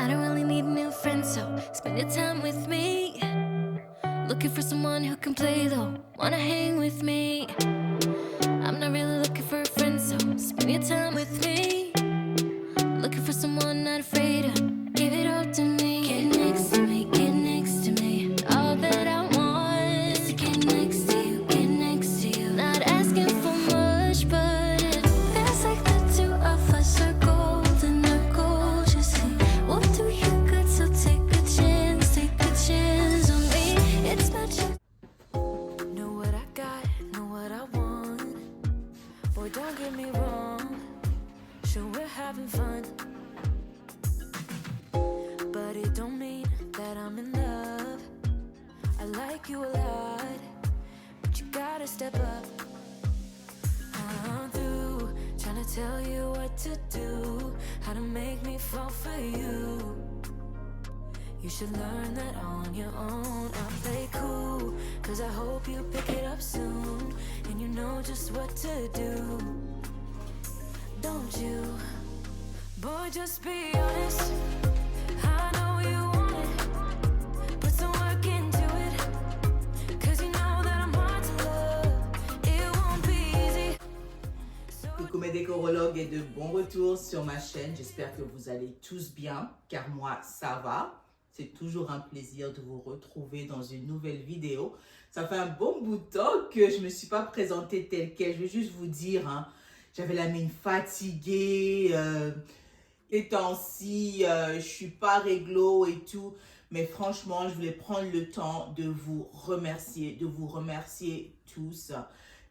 I don't really need a new friend, so spend your time with me. Looking for someone who can play though, wanna hang with me. I'm not really looking for a friend, so spend your time with me. Looking for someone not afraid to give it all to me. Get next to me, get next to me. All that I want is to get next to you, get next to you. Not asking for much, but it feels like the two of us are golden, are gold. You see, we'll do you good, so take a chance on me. It's not you. Know what I got, know what I want. Boy, don't get me wrong. Sure, we're having fun, but it don't mean that I'm in love. I like you a lot, but you gotta step up. I'm through trying to tell you what to do, how to make me fall for you. You should learn that on your own. I play cool, cause I hope you pick it up soon, and you know just what to do. Don't you? Boy, just be honest. I know you want it. Put some work into it, cause you know that I'm hard to love. It won't be easy. Coucou mes décorologues et de bon retour sur ma chaîne. J'espère que vous allez tous bien, car moi ça va. C'est toujours un plaisir de vous retrouver dans une nouvelle vidéo. Ça fait un bon bout de temps que je ne me suis pas présentée telle quelle. Je vais juste vous dire, hein, j'avais la mine fatiguée. Les temps-ci, je suis pas réglo et tout. Mais franchement, je voulais prendre le temps de vous remercier tous.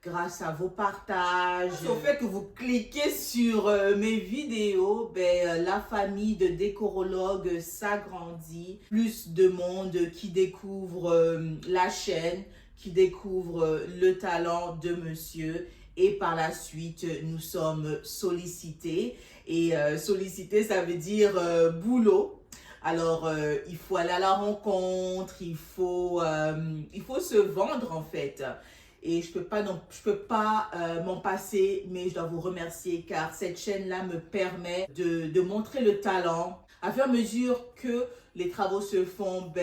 Grâce à vos partages, au fait que vous cliquez sur mes vidéos, la famille de décorologues s'agrandit. Plus de monde qui découvre la chaîne, qui découvre le talent de monsieur. Et par la suite, nous sommes sollicités. Et solliciter, ça veut dire boulot. Alors, il faut aller à la rencontre, il faut se vendre en fait. Et je peux pas m'en passer, mais je dois vous remercier car cette chaîne-là me permet de montrer le talent. À fur et à mesure que les travaux se font,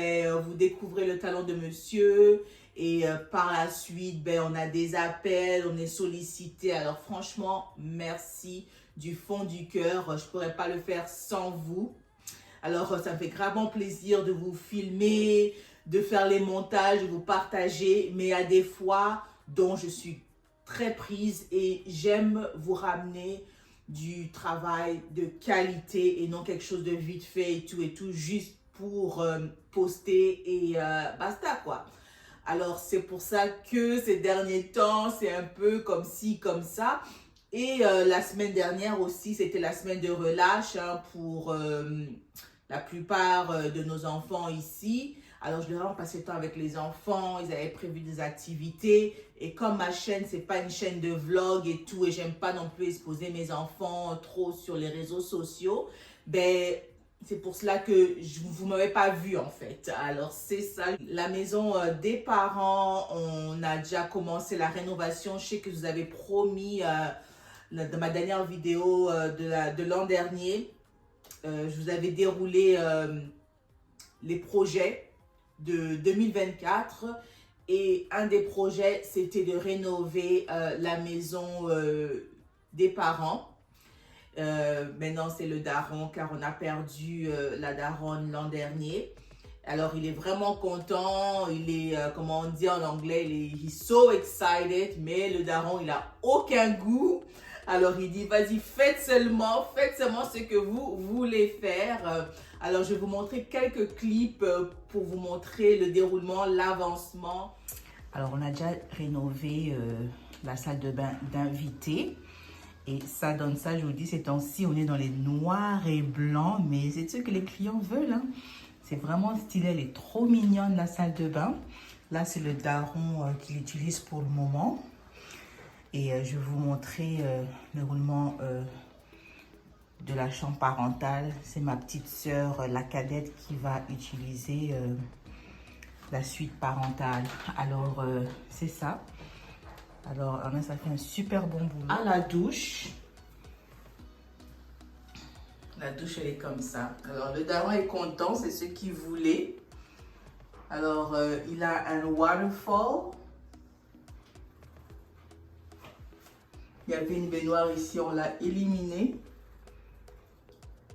vous découvrez le talent de monsieur. Et par la suite, on a des appels, on est sollicité. Alors franchement, merci du fond du cœur. Je ne pourrais pas le faire sans vous. Alors ça me fait gravement plaisir de vous filmer, de faire les montages, de vous partager. Mais il y a des fois dont je suis très prise et j'aime vous ramener du travail de qualité et non quelque chose de vite fait et tout juste pour poster et basta quoi. Alors c'est pour ça que ces derniers temps c'est un peu comme ci comme ça. Et la semaine dernière aussi c'était la semaine de relâche hein, pour la plupart de nos enfants ici. Alors je vais vraiment passer le temps avec les enfants, ils avaient prévu des activités. Et comme ma chaîne c'est pas une chaîne de vlog et tout, et j'aime pas non plus exposer mes enfants trop sur les réseaux sociaux, c'est pour cela que vous ne m'avez pas vu en fait. Alors c'est ça, la maison des parents, on a déjà commencé la rénovation. Je sais que vous avez promis dans ma dernière vidéo de l'an dernier, je vous avais déroulé les projets de 2024 et un des projets c'était de rénover la maison des parents. Maintenant c'est le daron car on a perdu la daronne l'an dernier. Alors il est vraiment content, il est comment on dit en anglais, he's so excited, mais le daron il a aucun goût. Alors il dit vas-y faites seulement ce que vous voulez faire. Alors je vais vous montrer quelques clips pour vous montrer le déroulement, l'avancement. Alors on a déjà rénové la salle de bain d'invités. Et ça donne ça, je vous dis, ces temps-ci, on est dans les noirs et blancs, mais c'est ce que les clients veulent. Hein. C'est vraiment stylé, elle est trop mignonne, la salle de bain. Là, c'est le daron qu'il utilise pour le moment. Et je vais vous montrer le roulement de la chambre parentale. C'est ma petite sœur, la cadette, qui va utiliser la suite parentale. Alors, c'est ça. Alors, ça fait un super bon boulot. À la douche, La douche, elle est comme ça. Alors, le daron est content, c'est ce qu'il voulait. Alors, il a un waterfall. Il y avait une baignoire ici, on l'a éliminée.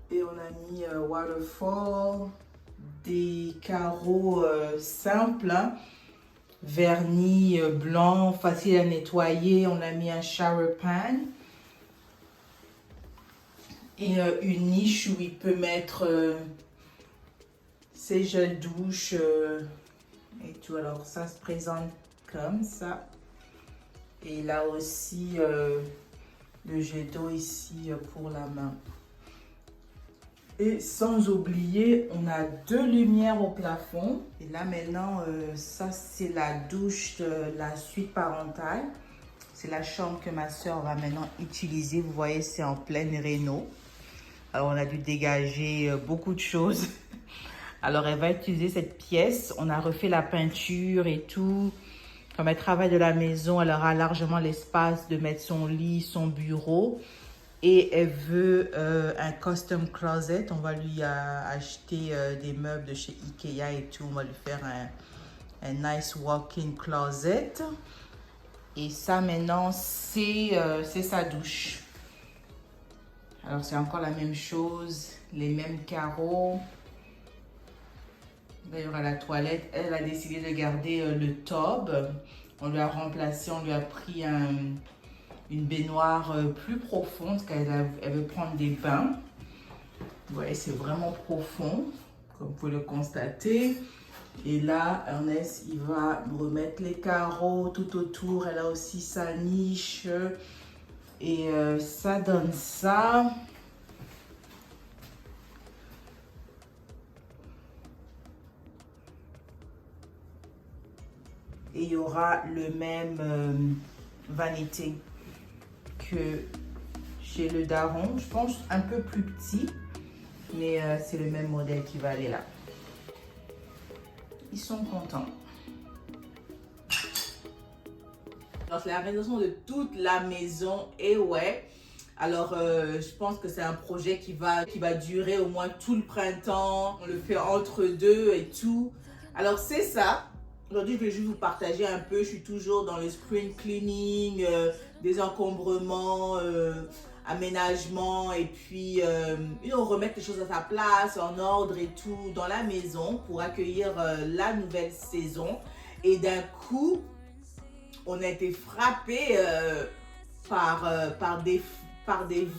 Et on a mis waterfall, des carreaux simples, hein, vernis blanc, facile à nettoyer. On a mis un shower pan. Et une niche où il peut mettre ses gels douche et tout. Alors ça se présente comme ça. Et là aussi le jet d'eau ici pour la main. Et sans oublier, on a 2 lumières au plafond. Et là maintenant, ça c'est la douche de la suite parentale. C'est la chambre que ma soeur va maintenant utiliser. Vous voyez, c'est en pleine réno. Alors, on a dû dégager beaucoup de choses. Alors, elle va utiliser cette pièce. On a refait la peinture et tout. Comme elle travaille de la maison, elle aura largement l'espace de mettre son lit, son bureau. Et elle veut un custom closet. On va lui acheter des meubles de chez Ikea et tout. On va lui faire un nice walk-in closet. Et ça, maintenant, c'est sa douche. Alors, c'est encore la même chose, les mêmes carreaux. D'ailleurs, à la toilette, elle a décidé de garder le tub. On lui a remplacé, on lui a pris une baignoire plus profonde, parce qu'elle veut prendre des bains. Vous voyez, c'est vraiment profond, comme vous pouvez le constater. Et là, Ernest, il va remettre les carreaux tout autour. Elle a aussi sa niche. Et ça donne ça. Et il y aura le même vanité que chez le daron. Je pense un peu plus petit. Mais c'est le même modèle qui va aller là. Ils sont contents. Alors, c'est la rénovation de toute la maison. Et ouais, alors je pense que c'est un projet qui va durer au moins tout le printemps. On le fait entre deux et tout. Alors, c'est ça. Aujourd'hui, je vais juste vous partager un peu. Je suis toujours dans le spring cleaning, désencombrement, aménagement. Et puis, remettre les choses à sa place, en ordre et tout dans la maison pour accueillir la nouvelle saison. Et d'un coup, on a été frappé par des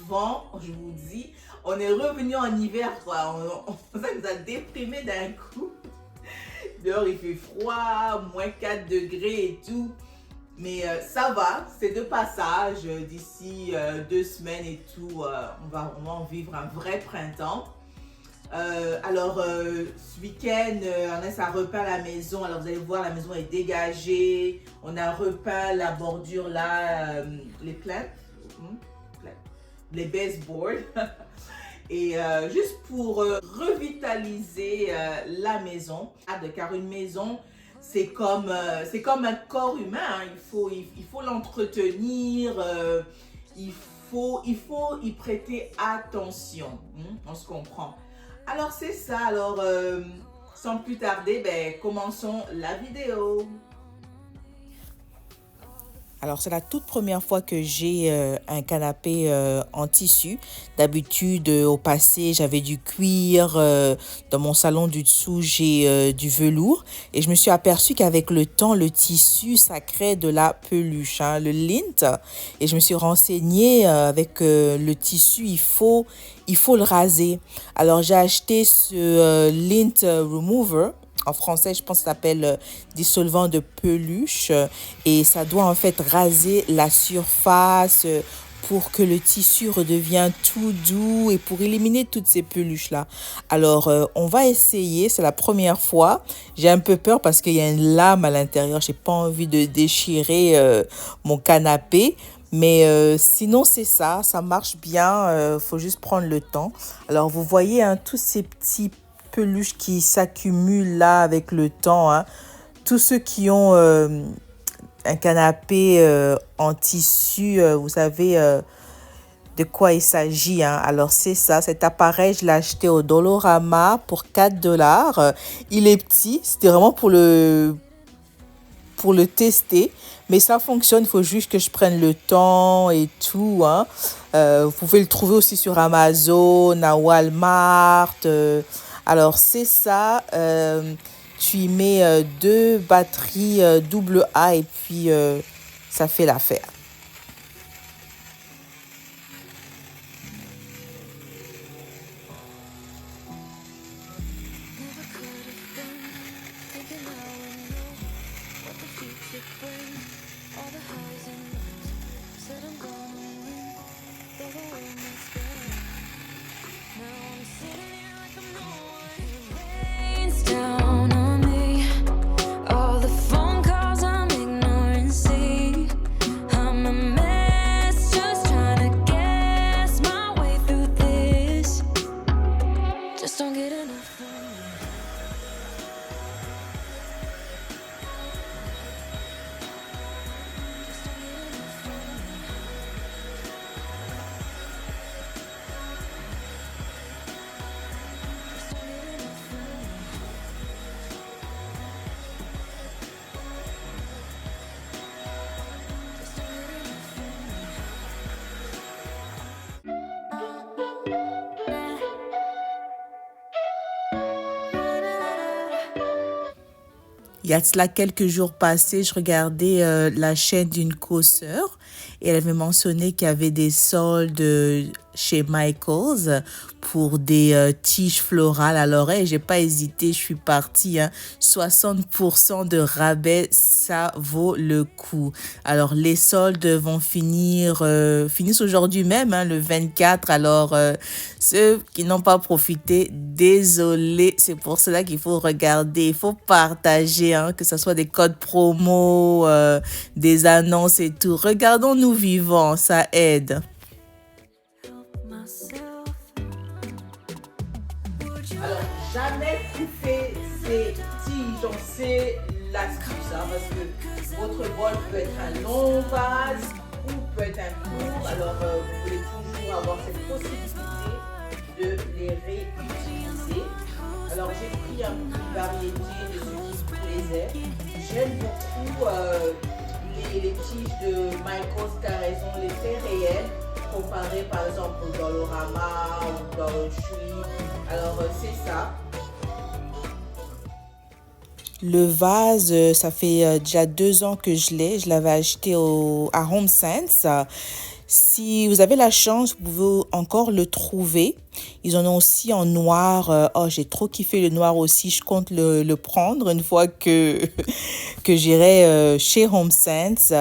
vents, je vous dis. On est revenu en hiver, quoi. Ça nous a déprimé d'un coup. Dehors, il fait froid, moins 4 degrés et tout. Mais ça va, c'est de passage. D'ici 2 semaines et tout, on va vraiment vivre un vrai printemps. Ce week-end, on a repeint la maison. Alors, vous allez voir, la maison est dégagée. On a repeint la bordure là, les plantes, les baseboards. Et juste pour revitaliser la maison. Car une maison, c'est comme un corps humain. Hein. Il faut l'entretenir. Il faut y prêter attention. On se comprend. Alors c'est ça, alors sans plus tarder, commençons la vidéo. Alors, c'est la toute première fois que j'ai un canapé en tissu. D'habitude, au passé, j'avais du cuir. Dans mon salon du dessous, j'ai du velours. Et je me suis aperçue qu'avec le temps, le tissu, ça crée de la peluche, hein, le lint. Et je me suis renseignée avec le tissu, il faut le raser. Alors, j'ai acheté ce lint remover. En français, je pense que ça s'appelle dissolvant de peluche. Et ça doit en fait raser la surface pour que le tissu redevienne tout doux et pour éliminer toutes ces peluches-là. Alors, on va essayer. C'est la première fois. J'ai un peu peur parce qu'il y a une lame à l'intérieur. Je n'ai pas envie de déchirer mon canapé. Mais sinon, c'est ça. Ça marche bien. Faut juste prendre le temps. Alors, vous voyez hein, tous ces petits peluches qui s'accumulent là avec le temps. Hein. Tous ceux qui ont un canapé en tissu, vous savez, de quoi il s'agit, hein. Alors c'est ça, cet appareil, je l'ai acheté au Dollarama pour 4 $. Il est petit, c'était vraiment pour le tester, mais ça fonctionne, il faut juste que je prenne le temps et tout, hein. Vous pouvez le trouver aussi sur Amazon, à Walmart. Alors c'est ça, tu y mets 2 batteries double A et puis ça fait l'affaire. Never could have been thinking now I know what the future brings. All the highs and lows. Said I'm gonna win, though the world may spin. Now I'm sitting here like I'm no one. Rains down on me. All the phone calls I'm ignoring. See, I'm a mess, just trying to guess my way through this. Just don't get enough of me. Il y a de cela quelques jours passés, je regardais la chaîne d'une consoeur et elle avait mentionné qu'il y avait des soldes chez Michaels pour des tiges florales à l'oreille. J'ai pas hésité, je suis partie, hein. 60% de rabais, ça vaut le coup. Alors les soldes vont finissent aujourd'hui même, hein, le 24. Alors ceux qui n'ont pas profité, désolé. C'est pour cela qu'il faut regarder, il faut partager, hein, que ce soit des codes promo, des annonces et tout. Regardons-nous vivants, ça aide. Alors, jamais couper ces tiges, on sait l'astuce, hein, parce que votre bol peut être un long vase ou peut être un court. Alors, vous voulez toujours avoir cette possibilité de les réutiliser. Alors, j'ai pris une variété de ce qui me plaisait. J'aime beaucoup les tiges de Michaels Carraison, l'effet réel, comparé par exemple au Dollarama ou Dollar Tree. Alors c'est ça. Le vase, ça fait déjà 2 ans que je l'ai. Je l'avais acheté à HomeSense. Si vous avez la chance, vous pouvez encore le trouver. Ils en ont aussi en noir. Oh, j'ai trop kiffé le noir aussi. Je compte le prendre une fois que j'irai chez HomeSense.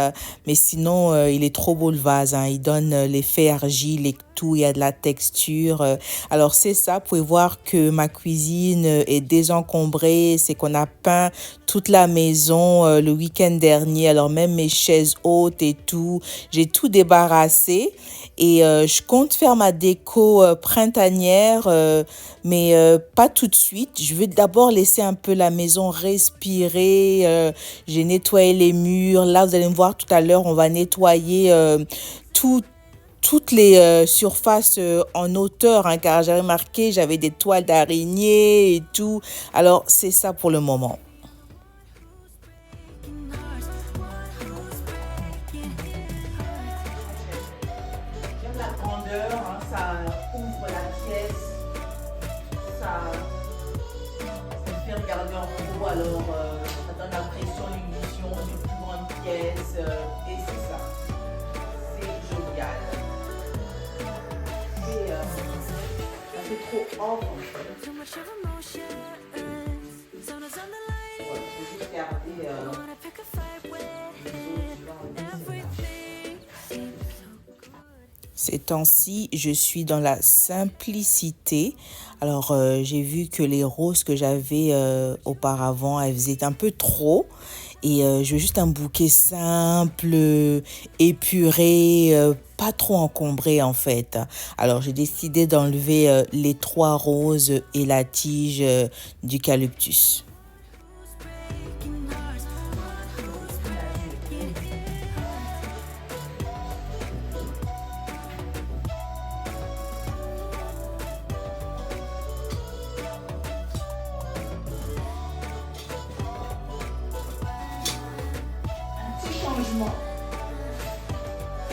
Mais sinon, il est trop beau le vase, hein. Il donne l'effet argile et tout. Il y a de la texture. Alors, c'est ça. Vous pouvez voir que ma cuisine est désencombrée. C'est qu'on a peint toute la maison le week-end dernier. Alors, même mes chaises hautes et tout. J'ai tout débarrassé. Et je compte faire ma déco printanière, mais pas tout de suite. Je vais d'abord laisser un peu la maison respirer. J'ai nettoyé les murs. Là, vous allez me voir tout à l'heure, on va nettoyer toutes les surfaces en hauteur, hein, car j'avais remarqué, j'avais des toiles d'araignée et tout. Alors, c'est ça pour le moment. Hein, ça ouvre la pièce, ça fait regarder en haut, alors ça donne l'impression, l'illusion d'une plus grande pièce, et c'est ça, c'est génial. Et ça fait trop off en fait. Voilà, je vais juste garder Ces temps-ci, je suis dans la simplicité. Alors, j'ai vu que les roses que j'avais auparavant, elles faisaient un peu trop. Et je veux juste un bouquet simple, épuré, pas trop encombré en fait. Alors, j'ai décidé d'enlever les 3 roses et la tige d'eucalyptus.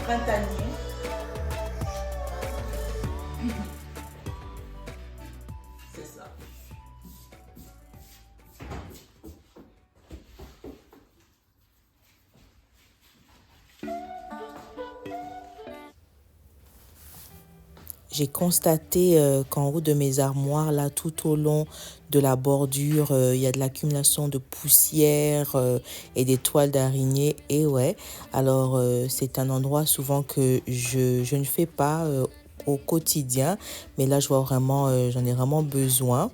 printanier. C'est ça. J'ai constaté qu'en haut de mes armoires, là, tout au long de la bordure, il y a de l'accumulation de poussière et des toiles d'araignée. Et ouais, alors c'est un endroit souvent que je ne fais pas au quotidien, mais là, je vois vraiment, j'en ai vraiment besoin.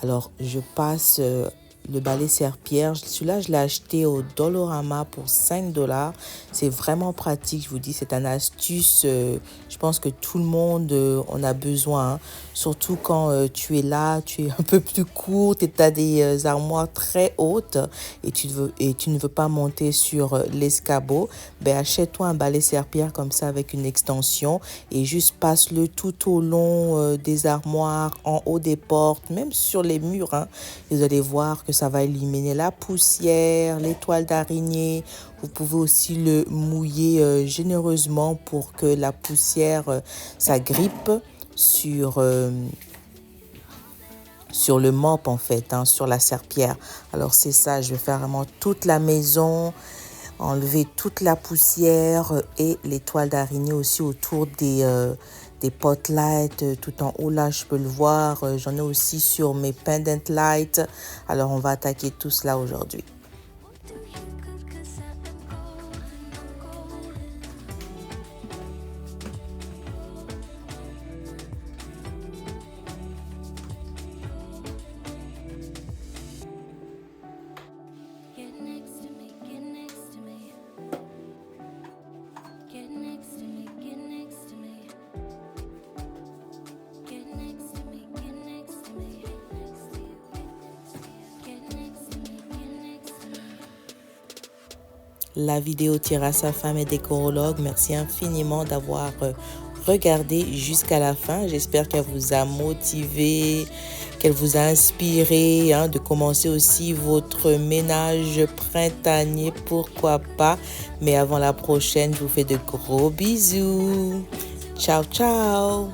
Alors, je passe le balai serpillère. Celui-là, je l'ai acheté au Dollarama pour 5 $. C'est vraiment pratique, je vous dis, c'est une astuce. Je pense que tout le monde en a besoin, hein. Surtout quand tu es là, tu es un peu plus courte et tu as des armoires très hautes et tu ne veux pas monter sur l'escabeau. Ben, achète-toi un balai serpillère comme ça avec une extension et juste passe-le tout au long des armoires, en haut des portes, même sur les murs, hein. Vous allez voir que ça va éliminer la poussière, les toiles d'araignée. Vous pouvez aussi le mouiller généreusement pour que la poussière s'agrippe sur le mop en fait, hein, sur la serpillère. Alors c'est ça, je vais faire vraiment toute la maison, enlever toute la poussière et les toiles d'araignée aussi autour des pot lights tout en haut là, je peux le voir. J'en ai aussi sur mes pendant lights. Alors on va attaquer tout cela aujourd'hui. La vidéo tire à sa fin, mes décorologues. Merci infiniment d'avoir regardé jusqu'à la fin. J'espère qu'elle vous a motivé, qu'elle vous a inspiré, hein, de commencer aussi votre ménage printanier, pourquoi pas. Mais avant la prochaine, je vous fais de gros bisous. Ciao, ciao.